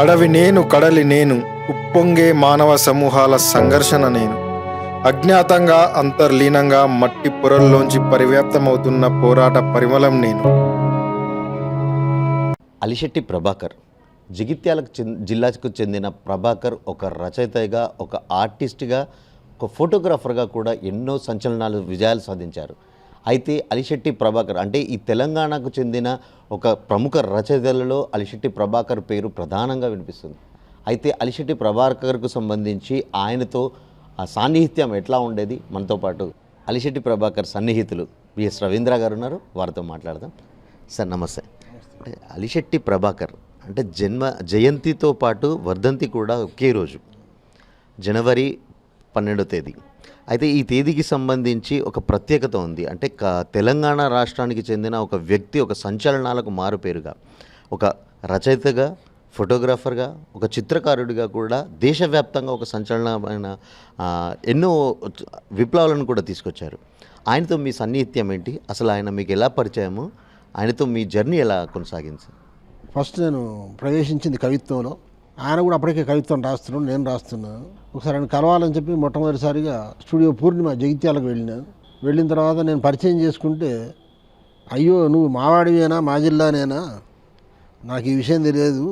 అడవి నేను కడలి నేను, ఉప్పొంగే మానవ సమూహాల సంఘర్షణ నేను. అజ్ఞాతంగా అంతర్లీనంగా మట్టి పొరల్లోంచి పరివ్యాప్తమవుతున్న పోరాట పరిమళం నేను. అలిశెట్టి ప్రభాకర్ జగిత్యాలకు జిల్లాకు చెందిన ప్రభాకర్ ఒక రచయితగా, ఒక ఆర్టిస్ట్గా, ఒక ఫోటోగ్రాఫర్గా కూడా ఎన్నో సంచలనాలు విజయాలు సాధించారు. అయితే అలిశెట్టి ప్రభాకర్ అంటే ఈ తెలంగాణకు చెందిన ఒక ప్రముఖ రచయితలలో అలిశెట్టి ప్రభాకర్ పేరు ప్రధానంగా వినిపిస్తుంది. అయితే అలిశెట్టి ప్రభాకర్కు సంబంధించి ఆయనతో ఆ సాన్నిహిత్యం ఎట్లా ఉండేది, మనతో పాటు అలిశెట్టి ప్రభాకర్ సన్నిహితులు బిఎస్ రవీంద్ర గారు ఉన్నారు, వారితో మాట్లాడదాం. సార్ నమస్తే. అంటే అలిశెట్టి ప్రభాకర్ అంటే జయంతితో పాటు వర్ధంతి కూడా ఒకే రోజు, జనవరి 12వ తేదీ. అయితే ఈ తేదీకి సంబంధించి ఒక ప్రత్యేకత ఉంది. అంటే తెలంగాణ రాష్ట్రానికి చెందిన ఒక వ్యక్తి ఒక సంచలనాలకు మారుపేరుగా, ఒక రచయితగా, ఫోటోగ్రాఫర్గా, ఒక చిత్రకారుడిగా కూడా దేశవ్యాప్తంగా ఒక సంచలనమైన ఎన్నో విప్లవాలను కూడా తీసుకొచ్చారు. ఆయనతో మీ సన్నిహిత్యం ఏంటి, అసలు ఆయన మీకు ఎలా పరిచయము, ఆయనతో మీ జర్నీ ఎలా కొనసాగింది? ఫస్ట్ నేను ప్రవేశించింది కవిత్వంలో. ఆయన కూడా అప్పటికే కవిత్వం రాస్తున్నాడు, నేను రాస్తున్నాను. ఒకసారి ఆయన కలవాలని చెప్పి మొట్టమొదటిసారిగా స్టూడియో పూర్ణిమ జగిత్యాలకు వెళ్ళినాను. వెళ్ళిన తర్వాత నేను పరిచయం చేసుకుంటే, అయ్యో నువ్వు మావాడివేనా, మా జిల్లానేనా, నాకు ఈ విషయం తెలియదు,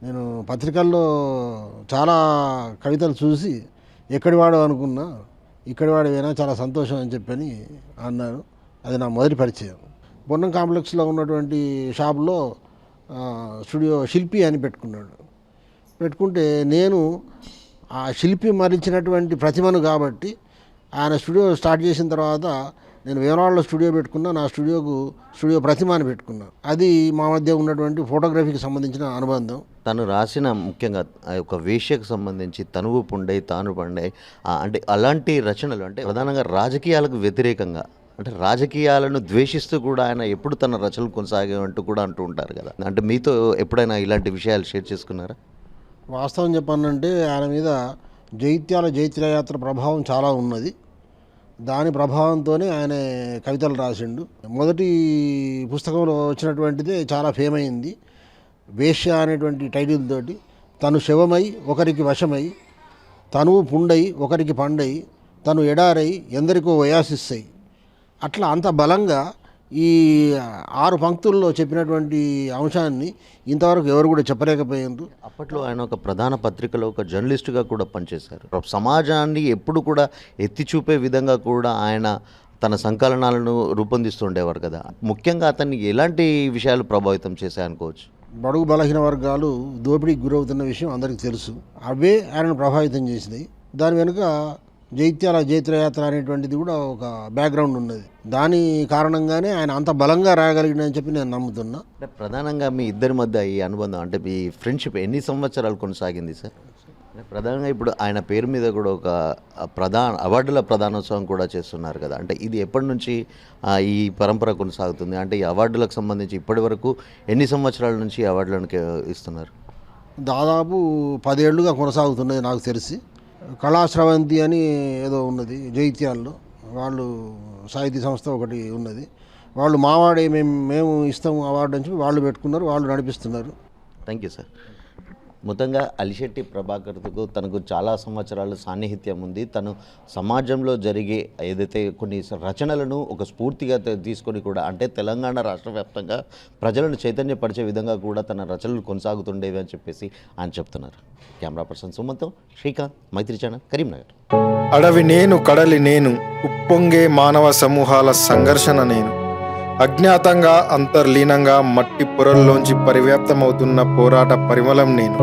నేను పత్రికల్లో చాలా కవితలు చూసి ఎక్కడివాడో అనుకున్నా, ఇక్కడివాడివేనా, చాలా సంతోషం అని చెప్పని అన్నాను. అది నా మొదటి పరిచయం. బొన్నం కాంప్లెక్స్లో ఉన్నటువంటి షాపులో స్టూడియో శిల్పి అని పెట్టుకుంటే నేను ఆ శిల్పి మరించినటువంటి ప్రతిమను కాబట్టి ఆయన స్టూడియో స్టార్ట్ చేసిన తర్వాత నేను వేమరాళ్ళలో స్టూడియో పెట్టుకున్నా, నా స్టూడియో ప్రతిమ అని పెట్టుకున్నా. అది మా మధ్య ఉన్నటువంటి ఫోటోగ్రఫీకి సంబంధించిన అనుబంధం. తను రాసిన ముఖ్యంగా ఒక వేశ్యకు సంబంధించి తనువు పుండై తాను పండై అంటే అలాంటి రచనలు, అంటే ప్రధానంగా రాజకీయాలకు వ్యతిరేకంగా, అంటే రాజకీయాలను ద్వేషిస్తూ కూడా ఆయన ఎప్పుడు తన రచనలు కొనసాగేవంటూ కూడా అంటూ ఉంటారు కదా. అంటే మీతో ఎప్పుడైనా ఇలాంటి విషయాలు షేర్ చేసుకున్నారా? వాస్తవం చెప్పానంటే ఆయన మీద జైత్యాల జైత్రయాత్ర ప్రభావం చాలా ఉన్నది. దాని ప్రభావంతోనే ఆయన కవితలు రాసిండు. మొదటి పుస్తకంలో వచ్చినటువంటిదే చాలా ఫేమ్ అయింది. వేశ్య అనేటువంటి టైటిల్ తోటి, తను శవమై ఒకరికి వశమై, తనువు పుండై ఒకరికి పండై, తను ఎడారై ఎందరికో వయాసిస్తాయి. అట్లా అంత బలంగా ఈ 6 పంక్తుల్లో చెప్పినటువంటి అంశాన్ని ఇంతవరకు ఎవరు కూడా చెప్పలేకపోయారు. అప్పట్లో ఆయన ఒక ప్రధాన పత్రికలో ఒక జర్నలిస్టుగా కూడా పనిచేశారు. సమాజాన్ని ఎప్పుడు కూడా ఎత్తి చూపే విధంగా కూడా ఆయన తన సంకలనాలను రూపొందిస్తుండేవారు కదా. ముఖ్యంగా అతన్ని ఎలాంటి విషయాలు ప్రభావితం చేశాయనుకోవచ్చు? బడుగు బలహీన వర్గాలు దోపిడీకి గురవుతున్న విషయం అందరికీ తెలుసు. అవే ఆయనను ప్రభావితం చేసినాయి. దాని వెనుక జైత్యాల జైత్రయాత్ర అనేటువంటిది కూడా ఒక బ్యాక్గ్రౌండ్ ఉన్నది. దాని కారణంగానే ఆయన అంత బలంగా రాయగలిగినని చెప్పి నేను నమ్ముతున్నా. అంటే ప్రధానంగా మీ ఇద్దరి మధ్య ఈ అనుబంధం, అంటే మీ ఫ్రెండ్షిప్ ఎన్ని సంవత్సరాలు కొనసాగింది సార్? అంటే ప్రధానంగా ఇప్పుడు ఆయన పేరు మీద కూడా ఒక అవార్డుల ప్రధానోత్సవం కూడా చేస్తున్నారు కదా. అంటే ఇది ఎప్పటి నుంచి ఈ పరంపర కొనసాగుతుంది? అంటే ఈ అవార్డులకు సంబంధించి ఇప్పటి వరకు ఎన్ని సంవత్సరాల నుంచి అవార్డులను ఇస్తున్నారు? దాదాపు 10 ఏళ్లుగా కొనసాగుతున్నది నాకు తెలిసి. కళాశ్రవంతి అని ఏదో ఉన్నది జైత్యాల్లో, వాళ్ళు సాహితీ సంస్థ ఒకటి ఉన్నది. వాళ్ళు మావాడే మేము ఇస్తాము అవార్డు అని చెప్పి వాళ్ళు పెట్టుకున్నారు, వాళ్ళు నడిపిస్తున్నారు. Thank you sir. మొత్తంగా అలిశెట్టి ప్రభాకర్కు తనకు చాలా సంవత్సరాల సాన్నిహిత్యం ఉంది. తను సమాజంలో జరిగే ఏదైతే కొన్ని రచనలను ఒక స్ఫూర్తిగా తీసుకొని కూడా, అంటే తెలంగాణ రాష్ట్ర వ్యాప్తంగా ప్రజలను చైతన్యపరిచే విధంగా కూడా తన రచనలు కొనసాగుతుండేవి అని చెప్పేసి ఆయన చెప్తున్నారు. కెమెరా పర్సన్ సుమంతో, శ్రీకాంత్, మైత్రి ఛానల్, కరీంనగర్. అడవి నేను కడలి నేను, ఉప్పొంగే మానవ సమూహాల సంఘర్షణ నేను. అజ్ఞాతంగా అంతర్లీనంగా మట్టి పొరల్లోంచి పరివ్యాప్తమవుతున్న పోరాట పరిమళం నేను.